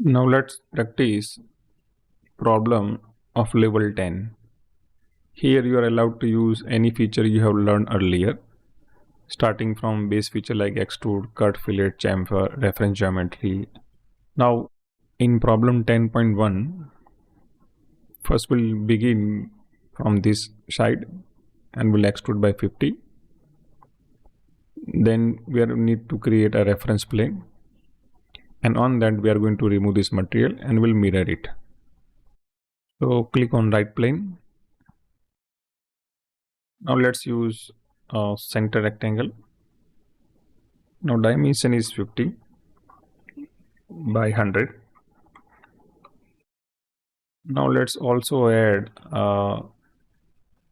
Now let's practice problem of level 10. Here you are allowed to use any feature you have learned earlier, starting from base feature like extrude, cut, fillet, chamfer, reference geometry. Now in problem 10.1, first we'll begin from this side and we'll extrude by 50. Then we need to create a reference plane, and on that we are going to remove this material and we'll mirror it. So click on right plane. Now let's use a center rectangle. Now dimension is 50 by 100. Now let's also add a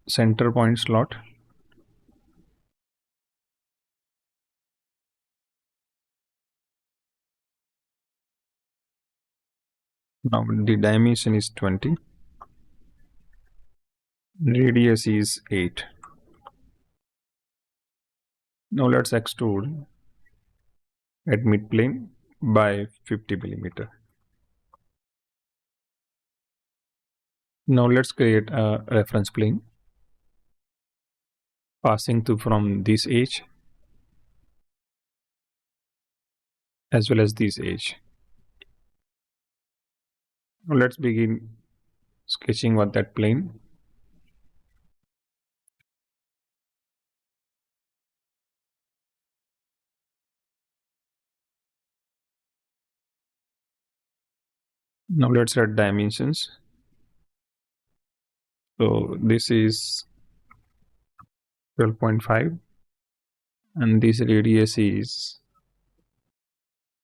center point slot. Now the dimension is 20. Radius is 8. Now let's extrude at mid plane by 50 millimeter. Now let's create a reference plane passing through from this edge as well as this edge. Now let's begin sketching on that plane. Now let's add dimensions. So this is 12.5 and this radius is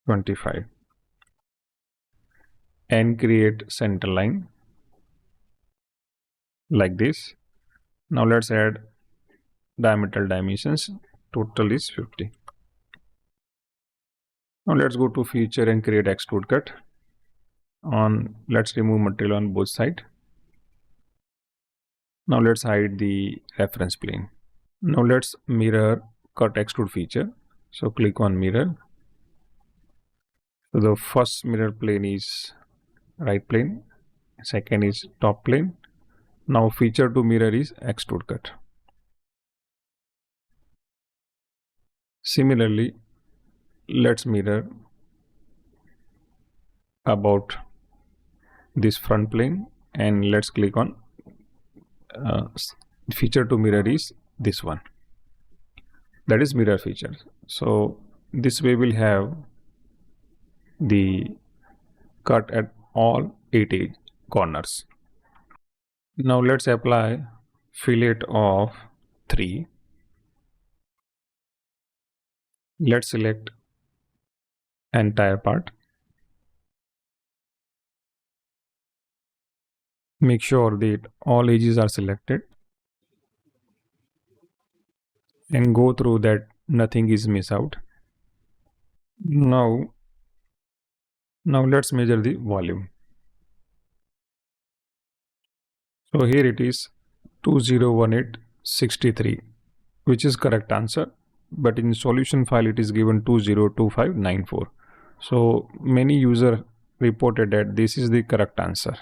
25, and create center line like this. Now let's add diameter dimensions. Total is 50. Now let's go to feature and create extrude cut. Let's remove material on both sides. Now let's hide the reference plane. Now let's mirror cut extrude feature. So click on mirror. So the first mirror plane is right plane, second is top plane. Now feature to mirror is extrude cut. Similarly, let's mirror about this front plane, and let's click on feature to mirror is this one, that is mirror feature. So this way we'll have the cut at all 8 edge corners. Now let's apply fillet of 3. Let's select entire part. Make sure that all edges are selected and go through that nothing is missed out. Now let's measure the volume. So here it is 201863, which is correct answer, but in solution file it is given 202594. So many users reported that this is the correct answer.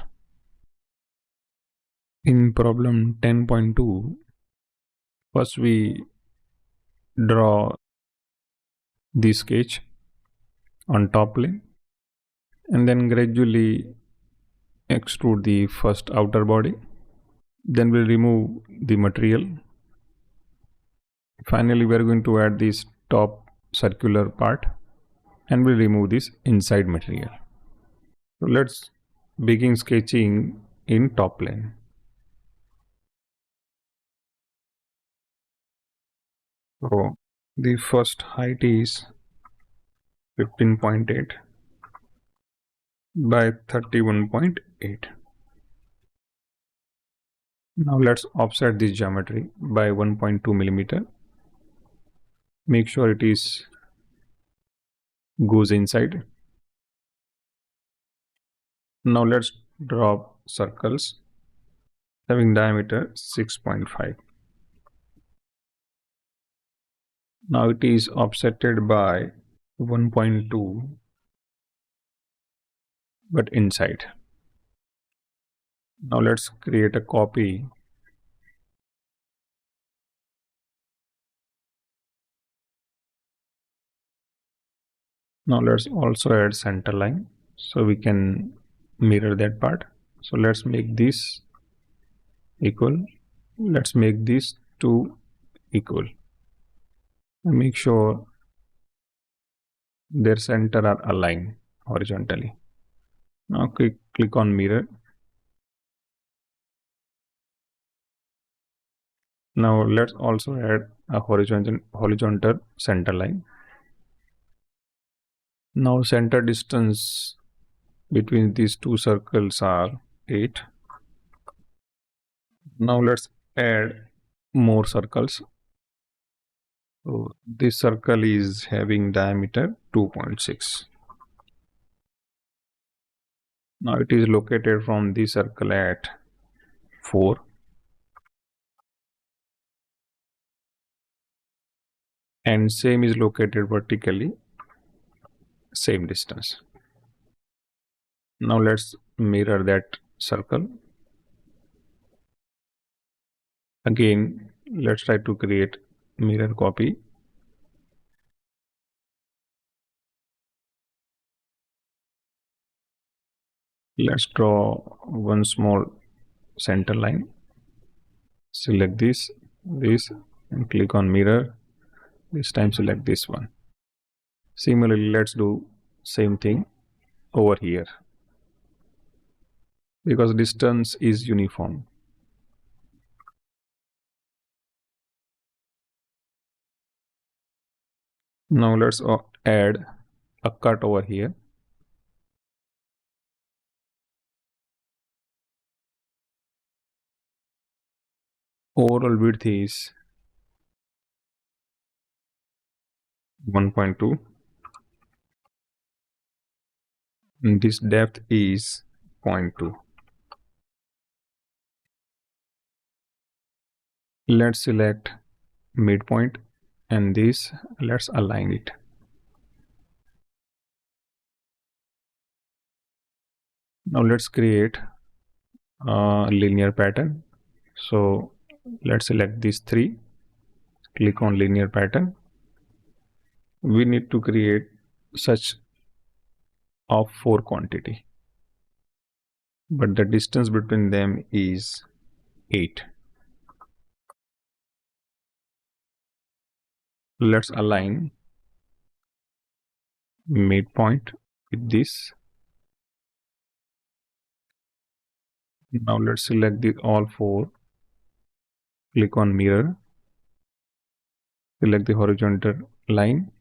In problem 10.2, first we draw the sketch on top plane and then gradually extrude the first outer body. Then we'll remove the material. Finally, we are going to add this top circular part and we'll remove this inside material. So let's begin sketching in top plane. So the first height is 15.8 by 31.8. Now let's offset this geometry by 1.2 millimeter. Make sure it goes inside. Now let's draw circles having diameter 6.5. Now it is offsetted by 1.2 but inside. Now let's create a copy. Now let's also add center line so we can mirror that part. So let's make this equal. Let's make these two equal and make sure their center are aligned horizontally. Now click on mirror. Now let's also add a horizontal center line. Now center distance between these two circles are 8. Now let's add more circles. So this circle is having diameter 2.6. Now it is located from this circle at 4. And same is located vertically, same distance. Now let's mirror that circle. Again, let's try to create mirror copy. Let's draw one small center line. Select this, and click on mirror. This time select this one. Similarly, let's do same thing over here because distance is uniform. Now let's add a cut over here. Overall width is 1.2 and this depth is 0.2. Let's select midpoint and this let's align it. Now let's create a linear pattern. So let's select these 3, click on linear pattern. We need to create such of 4 quantity, but the distance between them is 8. Let's align midpoint with this. Now let's select the all 4, click on mirror, select the horizontal line.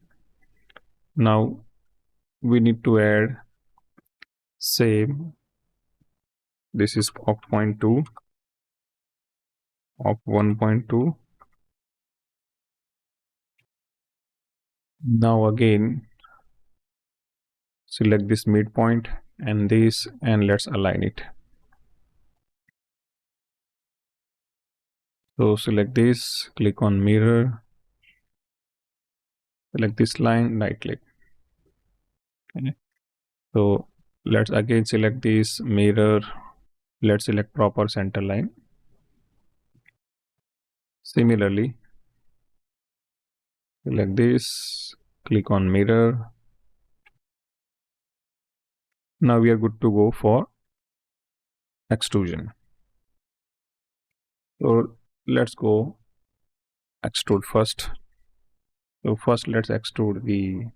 Now we need to add same, this is of 0.2, of 1.2. Now again select this midpoint and this and let's align it. So select this, click on mirror, select this line, right click. Okay. So let's again select this mirror, let's select proper center line. Similarly, select this, click on mirror. Now we are good to go for extrusion. So let's go extrude first. So first let's extrude the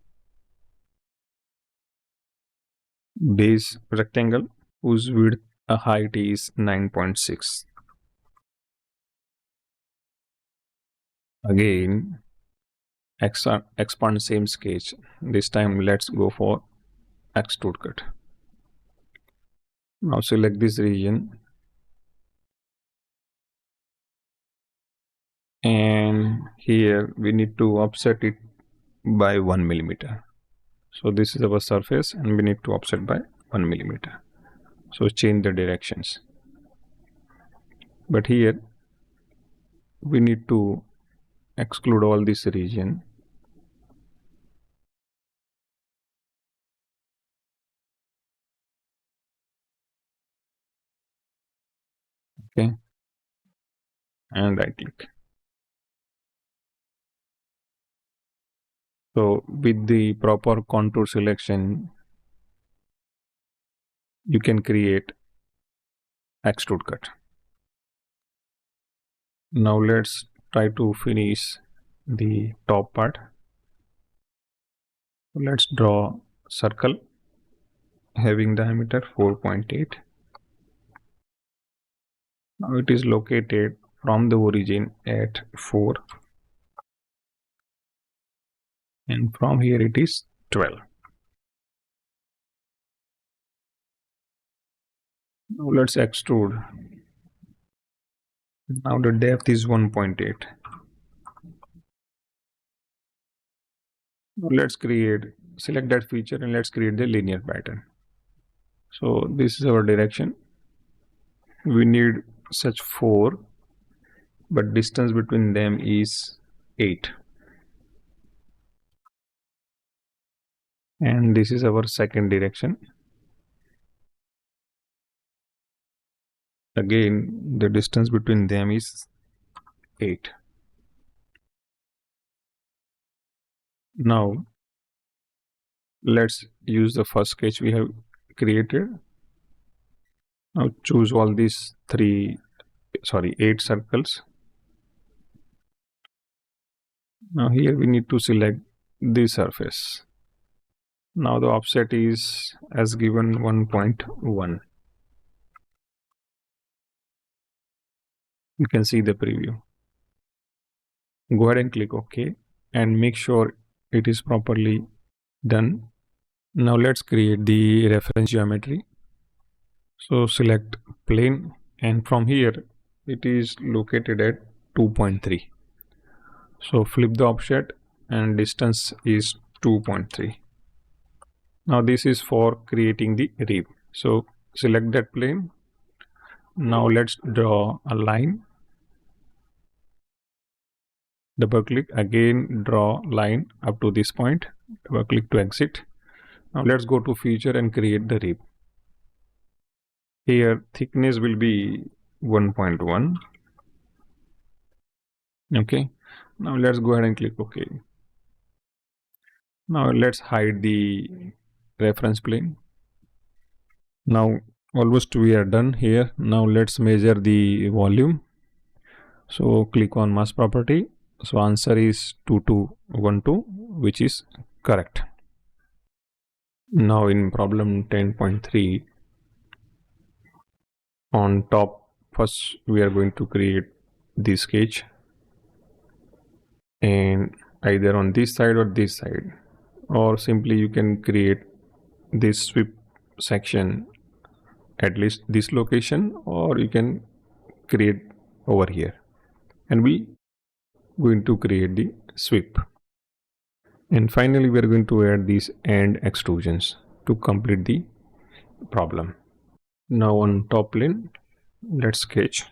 base rectangle whose width height is 9.6. Again expand same sketch. This time let's go for extrude cut. Now select this region and here we need to offset it by 1 millimeter. So this is our surface and we need to offset by 1 millimeter. So change the directions. But here we need to exclude all this region. Okay, and right click. So with the proper contour selection, you can create extrude cut. Now let's try to finish the top part. Let's draw circle having diameter 4.8. Now it is located from the origin at 4, and from here it is 12. Now let's extrude. Now the depth is 1.8. Now let's select that feature and let's create the linear pattern. So this is our direction. We need such 4, but distance between them is 8. And this is our second direction. Again, the distance between them is 8. Now let's use the first sketch we have created. Now choose all these 8 circles. Now here we need to select the surface. Now the offset is as given 1.1. You can see the preview. Go ahead and click OK and make sure it is properly done. Now let's create the reference geometry. So select plane, and from here it is located at 2.3. So flip the offset and distance is 2.3. Now this is for creating the rib. So select that plane. Now let's draw a line. Double click, again draw line up to this point. Double click to exit. Now let's go to feature and create the rib. Here thickness will be 1.1. Okay. Now let's go ahead and click OK. Now let's hide the reference plane. Now almost we are done here. Now let's measure the volume. So click on mass property. So answer is 2212, which is correct. Now in problem 10.3, on top, first we are going to create the sketch, and either on this side or this side, or simply you can create this sweep section at least this location, or you can create over here, and we going to create the sweep. And finally we are going to add these end extrusions to complete the problem. Now on top plane, let's sketch.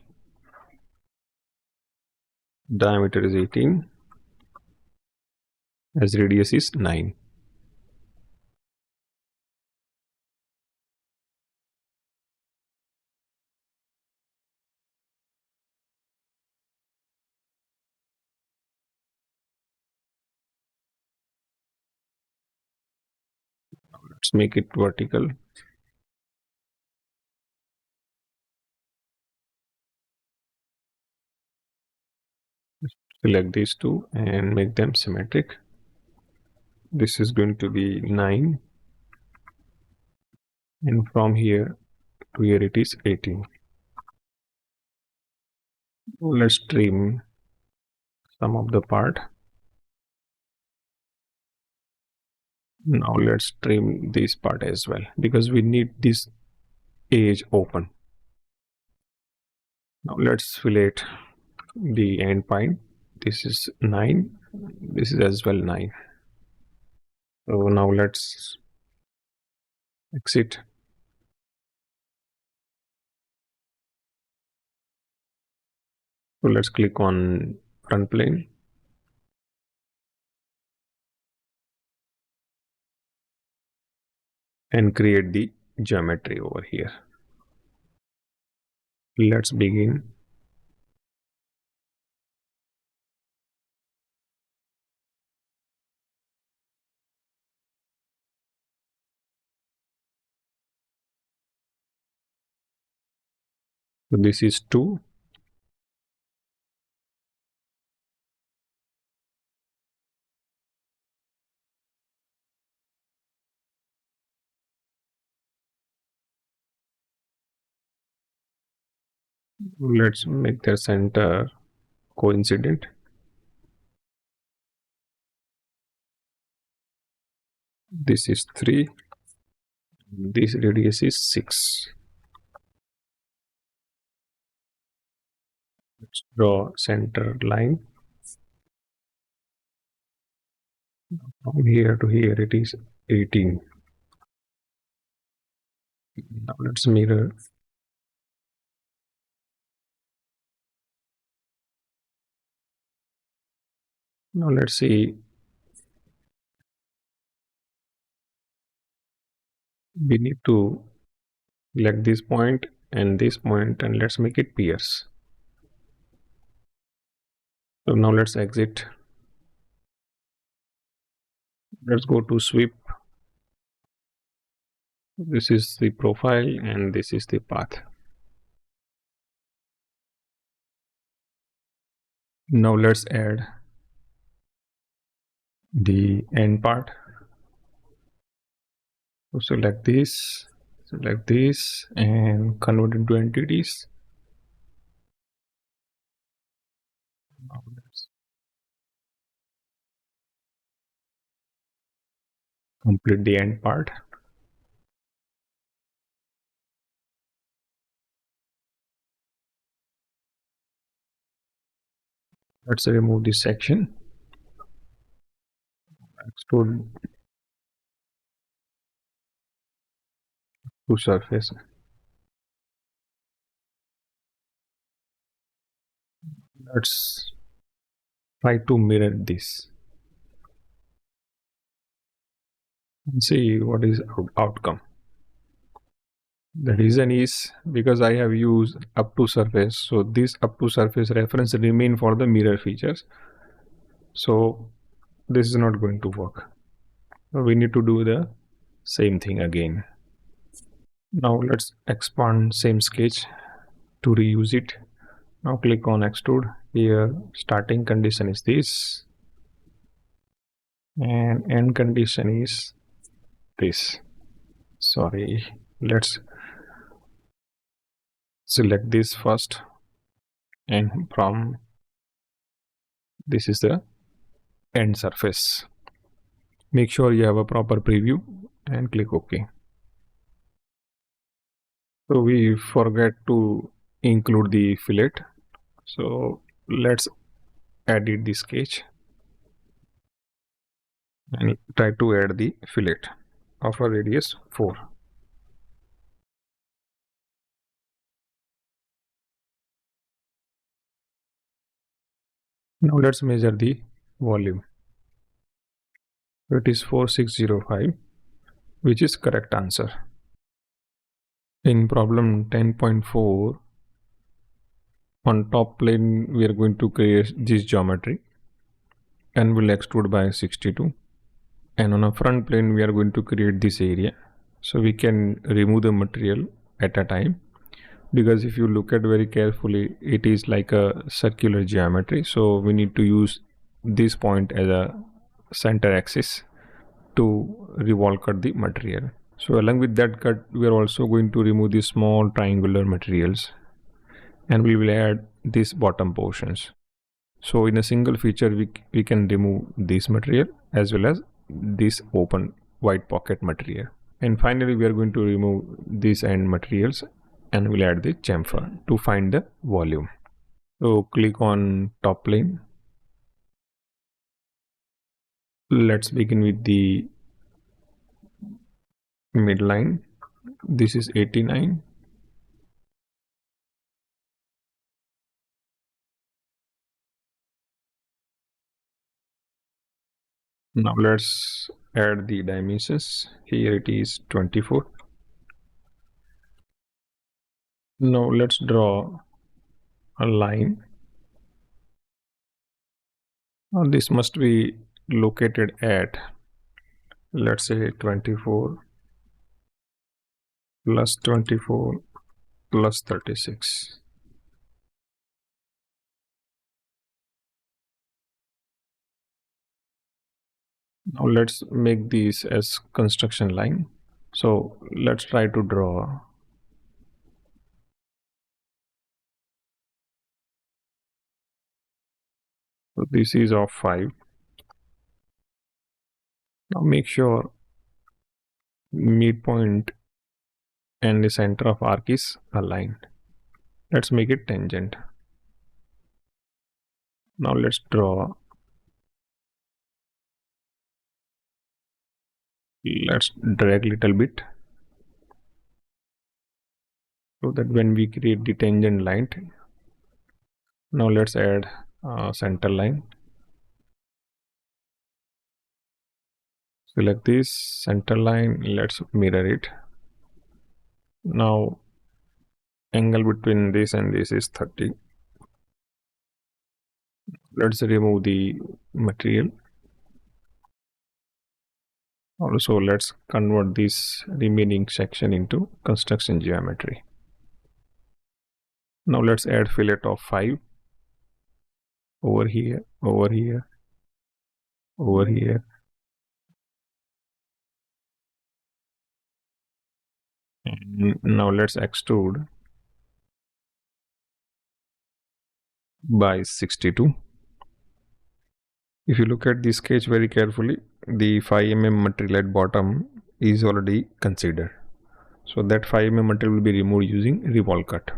Diameter is 18, as radius is 9. Let's make it vertical. Select these two and make them symmetric. This is going to be 9, and from here to here it is 18. Let's trim some of the part. Now let's trim this part as well, because we need this edge open. Now let's fillet the end point. This is 9, this is as well 9. So now let's exit. So let's click on front plane. And create the geometry over here. Let's begin. So this is 2. Let's make the center coincident. This is 3. This radius is 6. Let's draw center line. From here to here it is 18. Now let's mirror. Now let's see. We need to select this point and this point, and let's make it pierce. So now let's exit. Let's go to sweep. This is the profile and this is the path. Now let's add the end part. So select this, and convert into entities. Now let's complete the end part. Let's remove this section. Extrude to surface. Let's try to mirror this and see what is outcome. The reason is because I have used up to surface, so this up to surface reference remain for the mirror features. So this is not going to work. So we need to do the same thing again. Now let's expand same sketch to reuse it. Now click on extrude. Here starting condition is this and end condition is this. Sorry, let's select this first, and from this is the end surface. Make sure you have a proper preview and click OK. So we forget to include the fillet. So let's edit the sketch and try to add the fillet of a radius 4. Now let's measure the volume. It is 4605, which is correct answer. In problem 10.4, on top plane we are going to create this geometry and will extrude by 62, and on a front plane we are going to create this area, so we can remove the material at a time, because if you look at very carefully it is like a circular geometry, so we need to use this point as a center axis to revolve cut the material. So along with that cut we are also going to remove the small triangular materials, and we will add these bottom portions. So in a single feature we can remove this material as well as this open white pocket material, and finally we are going to remove these end materials and we'll add the chamfer to find the volume. So click on top plane. Let's begin with the midline. This is 89. Now let's add the dimensions. Here it is 24. Now let's draw a line. Now this must be located at, let's say, 24 plus 24 plus 36. Now let's make these as construction line. So let's try to draw. So this is of 5. Now make sure midpoint and the center of arc is aligned. Let's make it tangent. Now let's draw. Let's drag a little bit so that when we create the tangent line. Now let's add center line. Select this center line. Let's mirror it. Now angle between this and this is 30. Let's remove the material. Also, let's convert this remaining section into construction geometry. Now let's add fillet of 5 over here, over here, over here. And now let's extrude by 62. If you look at the sketch very carefully, the 5 mm material at bottom is already considered. So that 5 mm material will be removed using revolve cut.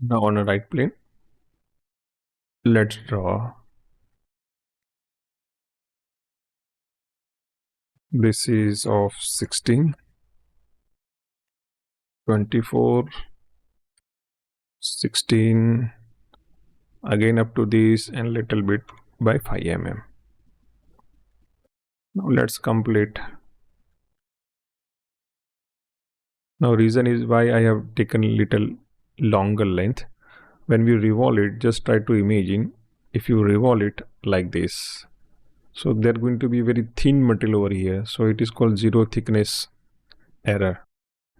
Now on a right plane, let's draw. This is of 16, 24, 16, again up to this and little bit by 5 mm. Now let's complete. Now reason is why I have taken a little longer length. When we revolve it, just try to imagine if you revolve it like this. So they're going to be very thin material over here. So it is called zero thickness error.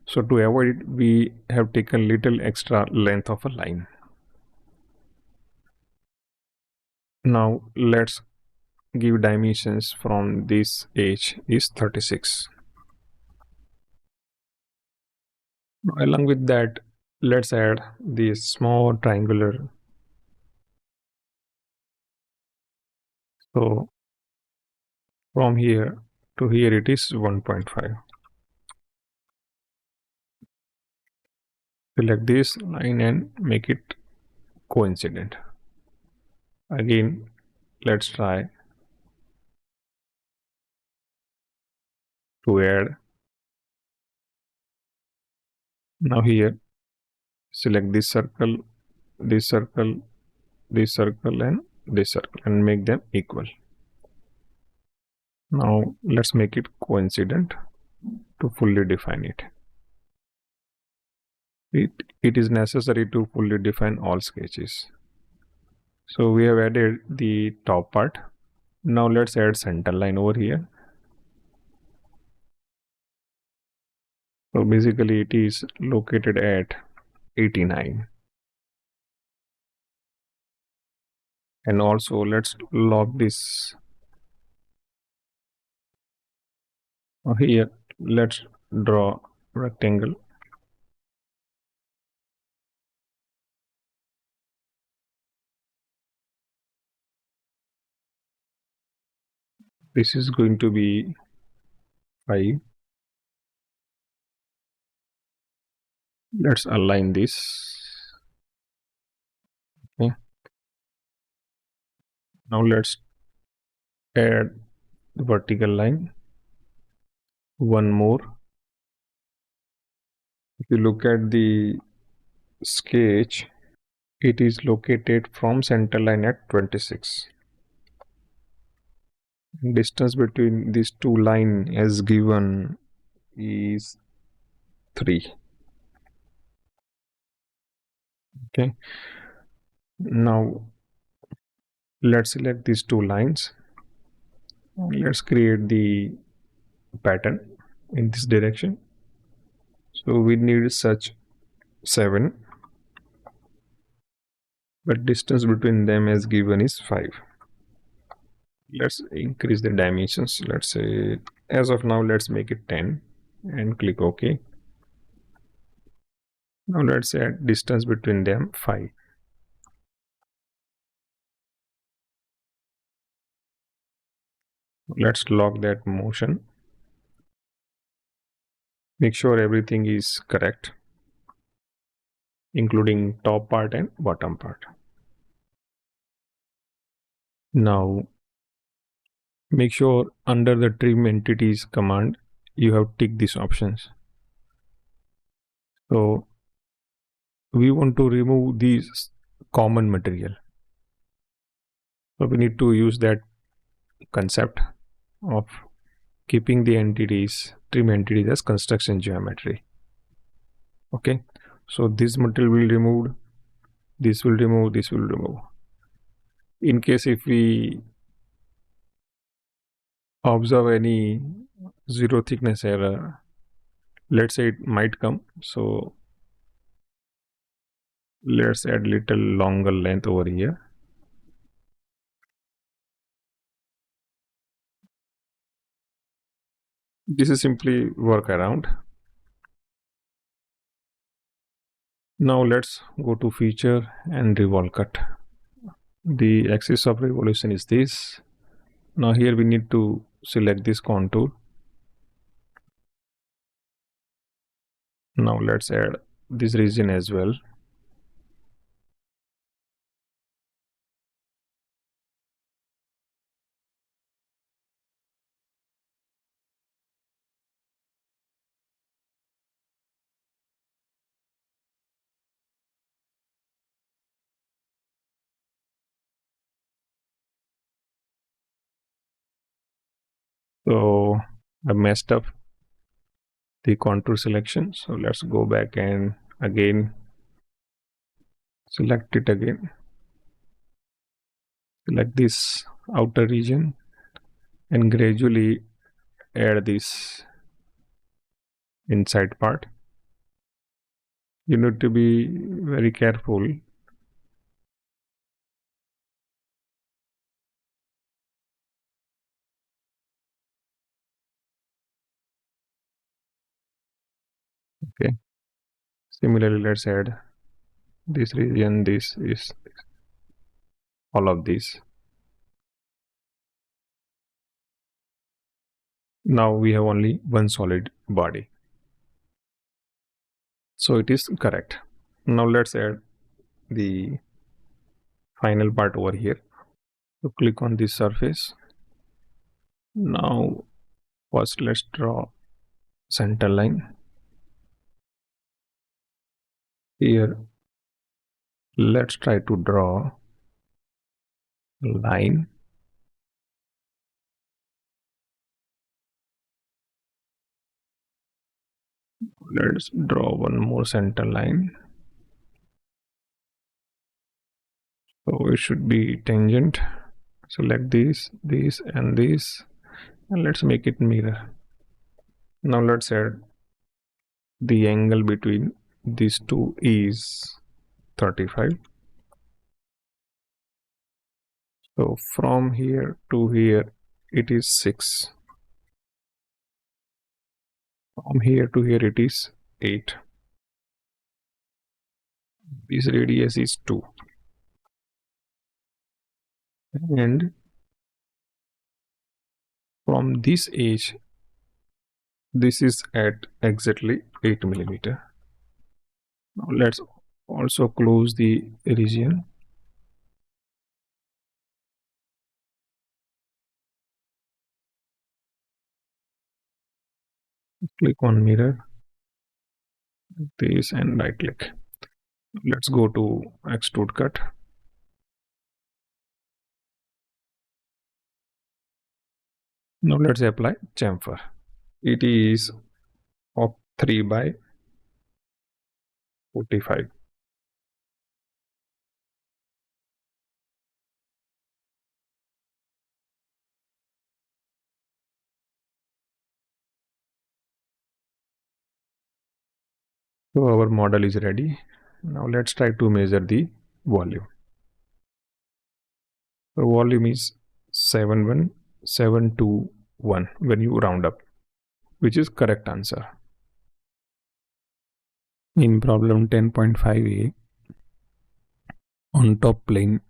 So to avoid it, we have taken little extra length of a line. Now let's give dimensions from this edge is 36. Now, along with that, let's add this small triangular. So from here to here it is 1.5. Select this line and make it coincident. Again, let's try to add. Now here, select this circle, this circle, this circle and this circle and make them equal. Now let's make it coincident to fully define it. It is necessary to fully define all sketches. So we have added the top part. Now let's add center line over here. So basically it is located at 89. And also let's log this. Here let's draw rectangle. This is going to be 5. Let's align this. Okay. Now let's add the vertical line. One more. If you look at the sketch, it is located from center line at 26. Distance between these two lines as given is 3. Okay. Now let's select these two lines. Let's create the pattern in this direction. So we need such 7, but distance between them as given is 5. Let's increase the dimensions. Let's say as of now, let's make it 10 and click OK. Now let's add distance between them 5. Let's log that motion. Make sure everything is correct, including top part and bottom part. Now make sure under the trim entities command you have ticked these options. So we want to remove these common material. So we need to use that concept of keeping the entities, trim entities as construction geometry. Okay, so this material will remove, this will remove, this will remove. In case if we observe any zero thickness error, let's say it might come. So let's add little longer length over here. This is simply workaround. Now let's go to feature and revolve cut. The axis of revolution is this. Now here we need to select this contour. Now let's add this region as well. So I messed up the contour selection. So let's go back and again select it again. Select this outer region and gradually add this inside part. You need to be very careful. Okay. Similarly, let's add this region, this is all of these. Now we have only one solid body. So it is correct. Now let's add the final part over here. So click on this surface. Now first let's draw center line. Here let's try to draw a line. Let's draw one more center line. So it should be tangent. Select this, this and this, and let's make it mirror. Now let's add the angle between these two is 35. So from here to here it is 6. From here to here it is 8. This radius is 2. And from this edge, this is at exactly 8 millimeter. Now let's also close the region. Click on mirror, this and right click. Let's go to extrude cut. Now let's apply chamfer. It is of 3 by 45. So our model is ready. Now let's try to measure the volume. The volume is 71721 when you round up, which is correct answer. In problem 10.5a, on top plane,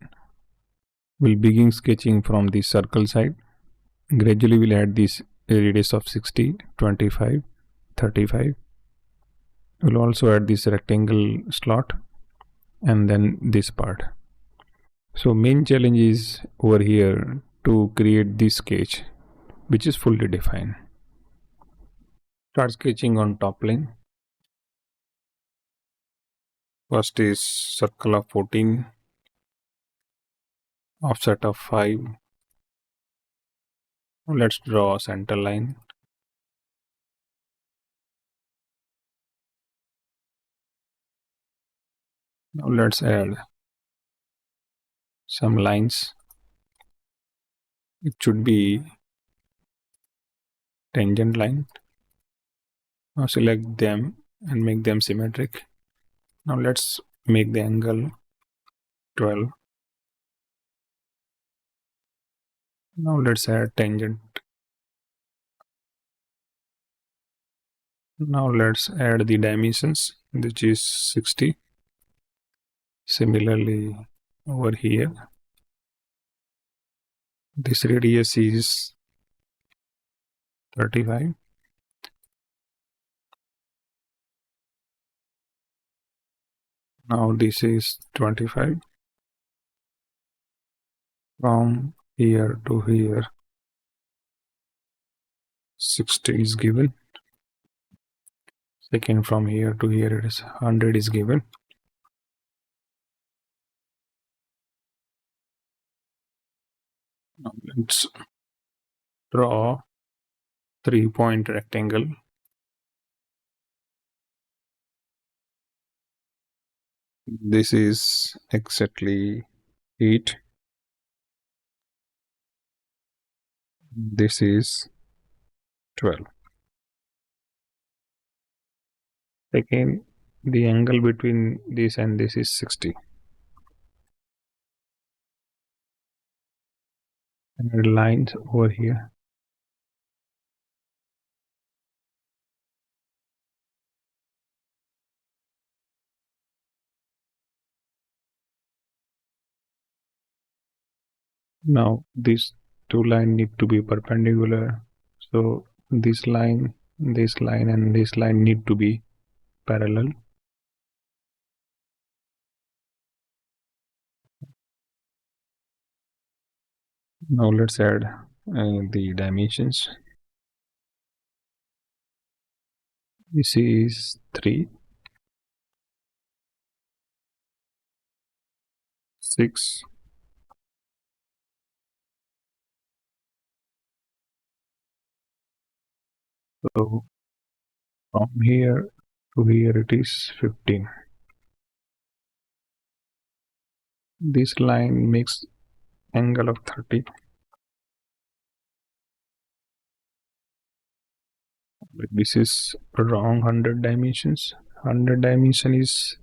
we'll begin sketching from the circle side. Gradually we'll add this radius of 60, 25, 35. We'll also add this rectangle slot and then this part. So main challenge is over here to create this sketch which is fully defined. Start sketching on top plane. First is circle of 14, offset of 5. Let's draw a center line. Now let's add some lines. It should be tangent line. Now select them and make them symmetric. Now let's make the angle 12. Now let's add tangent. Now let's add the dimensions, which is 60. Similarly over here, this radius is 35. Now this is 25. From here to here, 60 is given. Second, from here to here, it is 100 is given. Now let's draw 3-point rectangle. This is exactly 8. This is 12. Again, the angle between this and this is 60. And lines over here. Now these two lines need to be perpendicular. So this line, and this line need to be parallel. Now let's add the dimensions. This is 3, 6, so from here to here it is 15. This line makes angle of 30. This is wrong 100 dimensions. 100 dimension is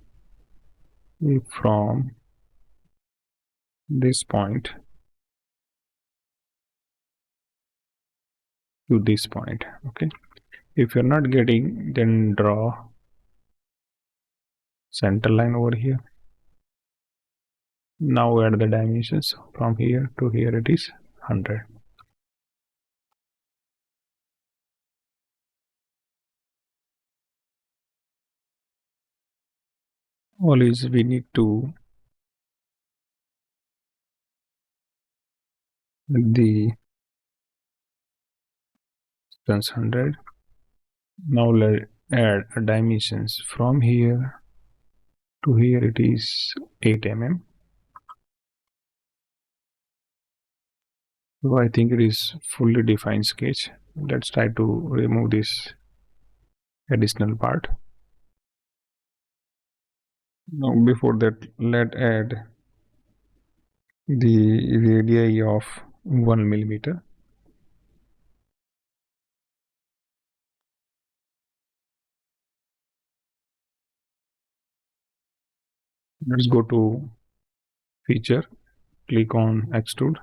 from this point to this point. Okay, if you're not getting, then draw center line over here. Now add the dimensions. From here to here it is 100. All is we need to the distance 100. Now let add dimensions. From here to here it is 8 mm. So I think it is fully defined sketch. Let's try to remove this additional part. Now before that, let's add the radii of 1 millimeter. Let's go to feature, click on extrude.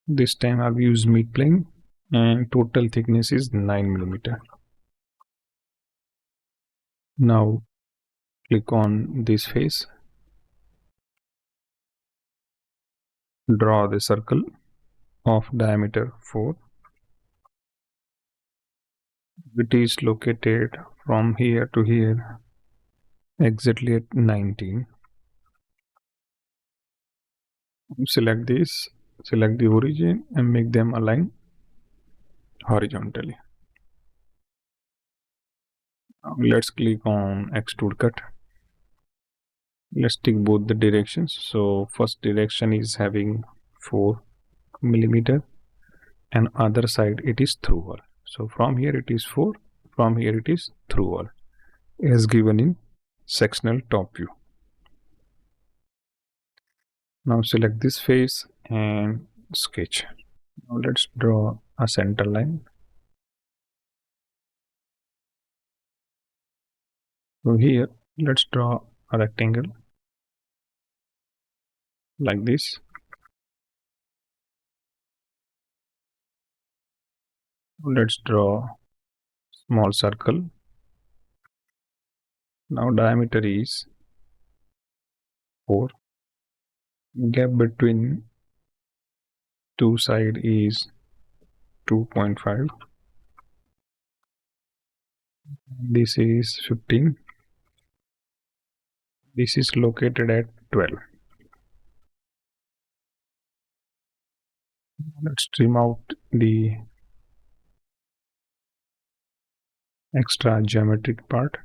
This time I've used mid plane and total thickness is 9 mm. Now click on this face, draw the circle of diameter 4. It is located from here to here exactly at 19. Select this, select the origin and make them align horizontally. Now let's click on extrude cut. Let's take both the directions. So first direction is having 4 mm and other side it is through wall. So from here it is 4, from here it is through wall as given in sectional top view. Now select this face and sketch. Now let's draw a center line. So here let's draw a rectangle like this. Let's draw small circle. Now diameter is 4. Gap between two side is 2.5. This is 15. This is located at 12. Let's trim out the extra geometric part.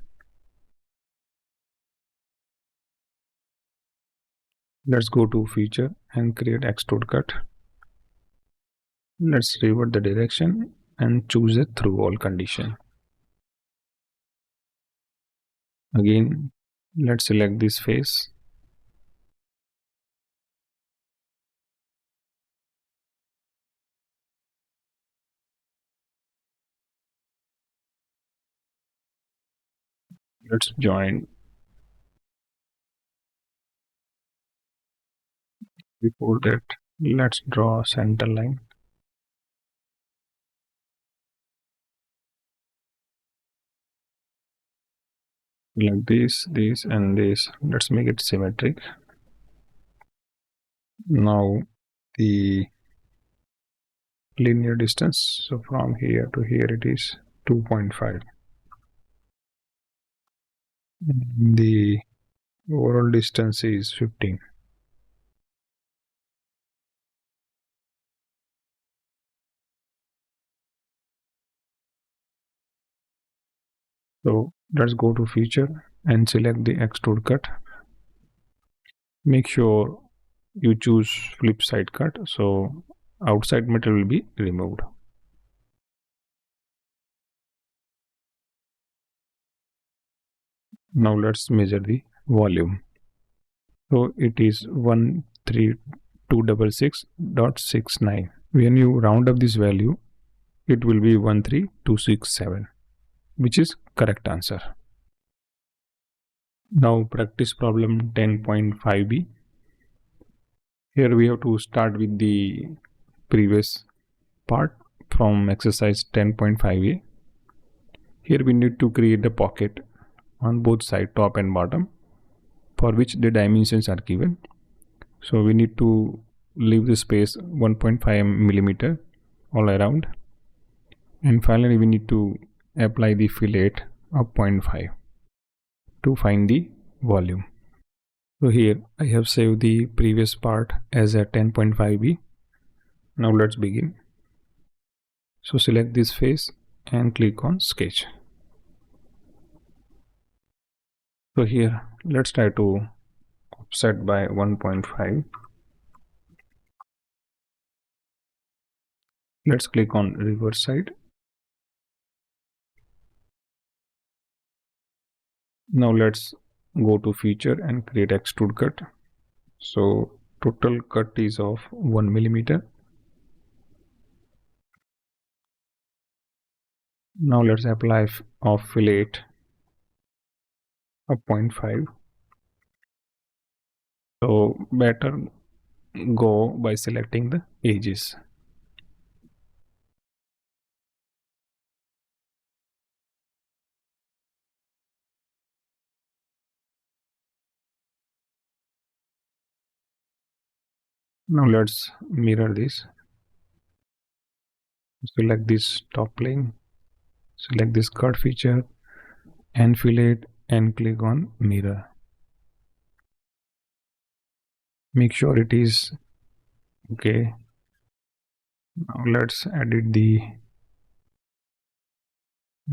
Let's go to feature and create extrude cut. Let's revert the direction and choose a through wall condition. Again, let's select this face. Let's join. Before that, let's draw a center line. Like this, and this. Let's make it symmetric. Now the linear distance, so from here to here it is 2.5. The overall distance is 15. So let's go to feature and select the extrude cut. Make sure you choose flip side cut, so outside metal will be removed. Now let's measure the volume. So it is 13266.69. When you round up this value, it will be 13267, which is correct answer. Now practice problem 10.5b. Here we have to start with the previous part from exercise 10.5a. Here we need to create a pocket on both sides, top and bottom, for which the dimensions are given. So we need to leave the space 1.5 millimeter all around, and finally we need to apply the fillet of 0.5 to find the volume. So here I have saved the previous part as a 10.5b. Now let's begin. So select this face and click on sketch. So here let's try to offset by 1.5. Let's click on reverse side. Now let's go to feature and create extrude cut. So total cut is of 1 millimeter. Now let's apply of fillet of 0.5. So better go by selecting the edges. Now let's mirror this. Select this top plane, select this cut feature and fillet and click on mirror. Make sure it is okay. Now let's edit the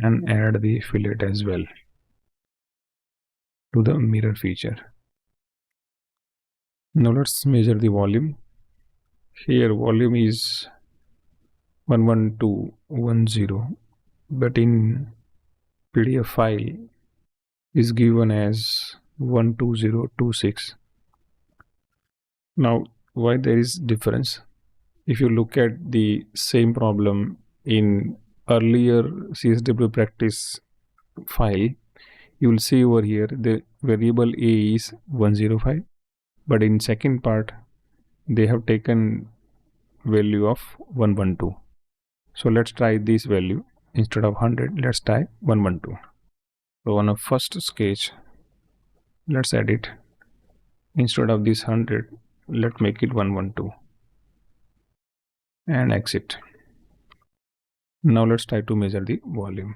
and add the fillet as well to the mirror feature. Now let's measure the volume. Here volume is 11210, but in PDF file is given as 12026. Now why there is difference? If you look at the same problem in earlier CSWA practice file, you will see over here the variable a is 105, but in second part they have taken value of 112. So let's try this value. Instead of 100, let's try 112. So on a first sketch, let's edit. Instead of this 100, let's make it 112 and exit. Now let's try to measure the volume.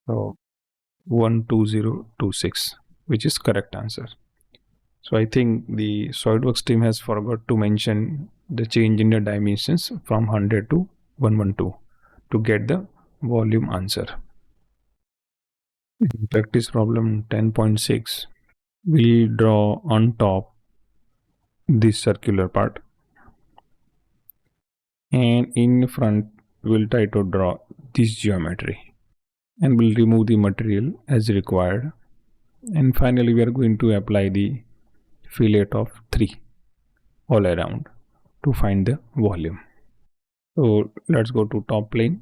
So 12026, which is correct answer. So I think the SolidWorks team has forgot to mention the change in the dimensions from 100 to 112 to get the volume answer. In practice problem 10.6, we draw on top this circular part, and in front we'll try to draw this geometry, and we'll remove the material as required, and finally we are going to apply the fillet of 3 all around to find the volume. So let's go to top plane.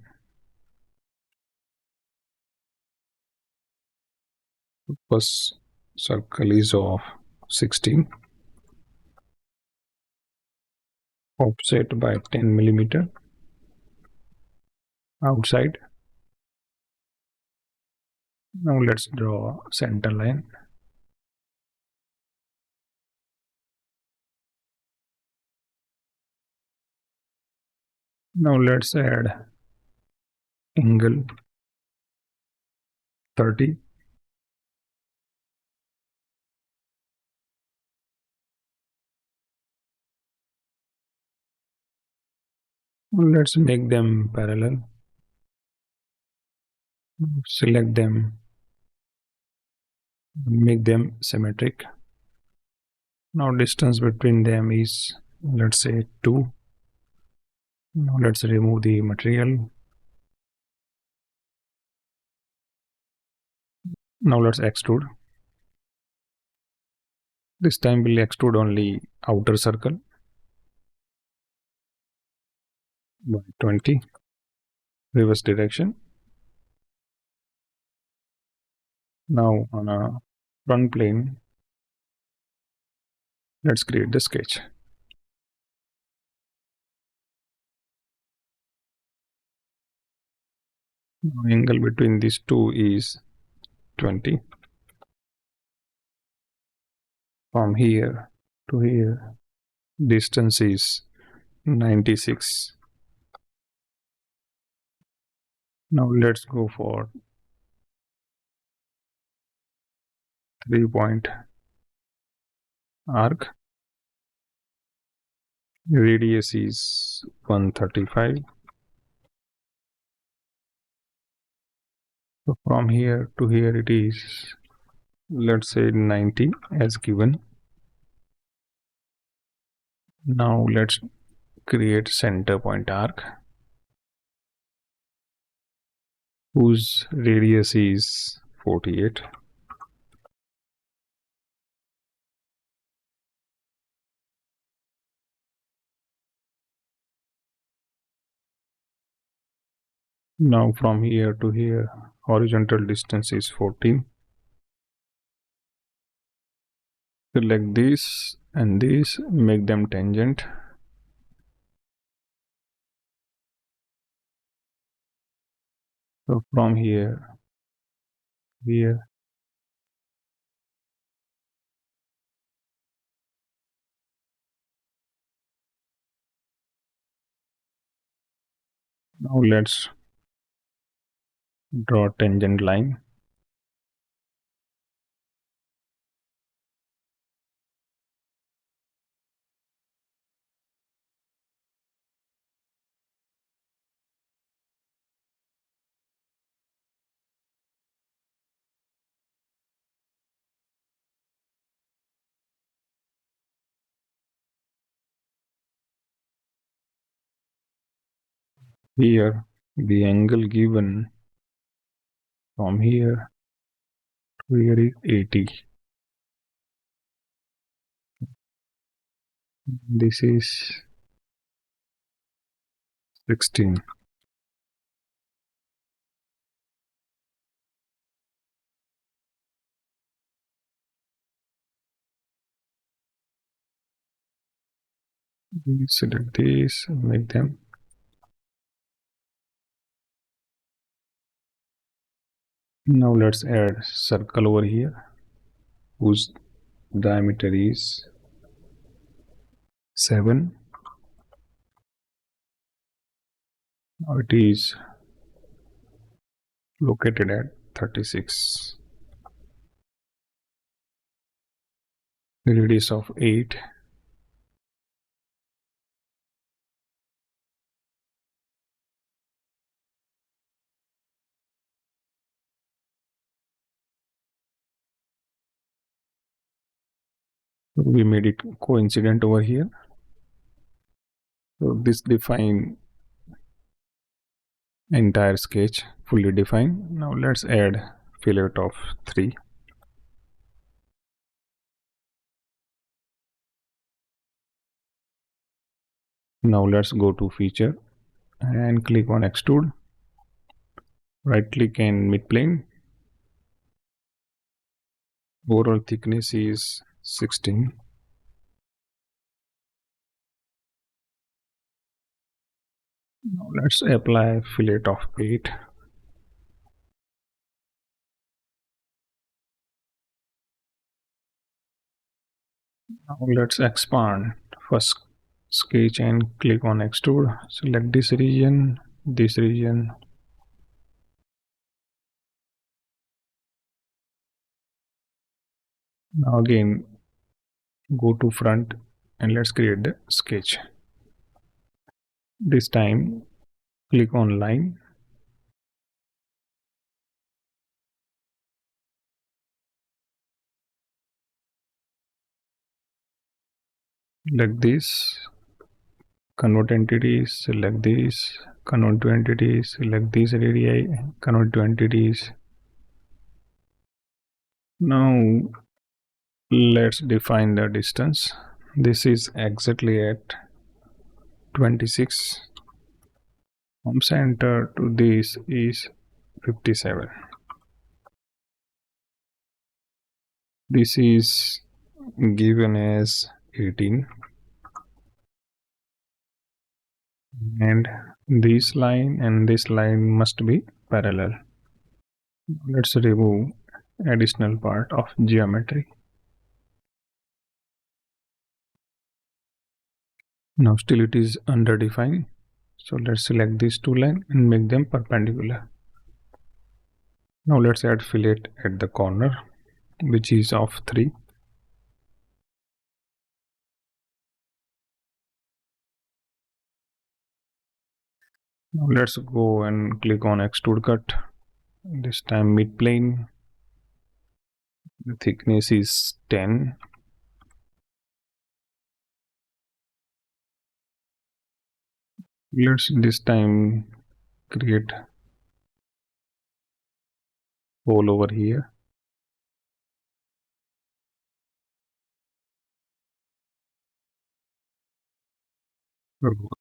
First circle is of 16, offset by 10 millimeter outside. Now let's draw center line. Now let's add angle 30. Let's make them parallel. Select them, make them symmetric. Now distance between them is, let's say, 2. Now let's remove the material. Now let's extrude. This time we'll extrude only outer circle by 20. Reverse direction. Now on a front plane, let's create the sketch. Now angle between these two is 20. From here to here, distance is 96. Now let's go for 3-point arc. Radius is 135. So from here to here it is, let's say, 90 as given. Now let's create center point arc whose radius is 48. Now from here to here, horizontal distance is 14. Select this and this, make them tangent. So from here, here, now let's draw tangent line. Here, the angle given from here to here is 80. This is 16. We select this, make them. Now let's add circle over here whose diameter is 7. Now it is located at 36. Radius of 8. We made it coincident over here. So this define entire sketch fully defined. Now let's add fillet of 3. Now let's go to feature and click on extrude. Right click and midplane. Overall thickness is 16. Now let's apply fillet of 8. Now let's expand. First sketch and click on extrude. Select this region, this region. Now again go to front and let's create the sketch. This time click on line. Select this, convert entities, select this, convert to entities, select these radii, convert to entities. Now let's define the distance. This is exactly at 26. From center to this is 57. This is given as 18. And this line and this line must be parallel. Let's remove additional part of geometry. Now still it is underdefined. So let's select these two lines and make them perpendicular. Now let's add fillet at the corner, which is of 3. Now let's go and click on extrude cut. This time mid plane. The thickness is 10. Let's this time create hole over here.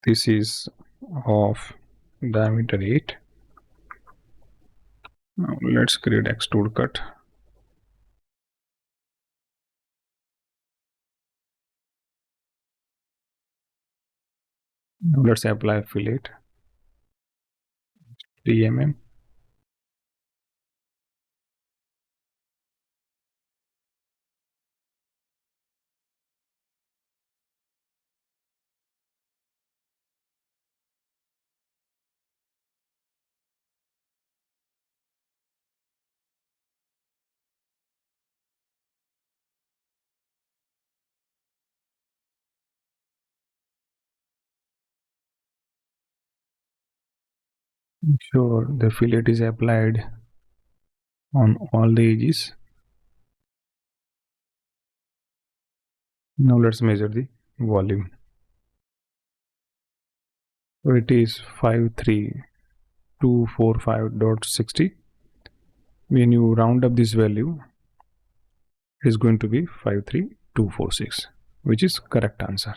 This is of diameter 8. Now let's create extrude cut. Now let's apply fillet 3 mm. Sure, the fillet is applied on all the edges. Now let's measure the volume. So it is 53245.60. When you round up this value, it is going to be 53246, which is correct answer.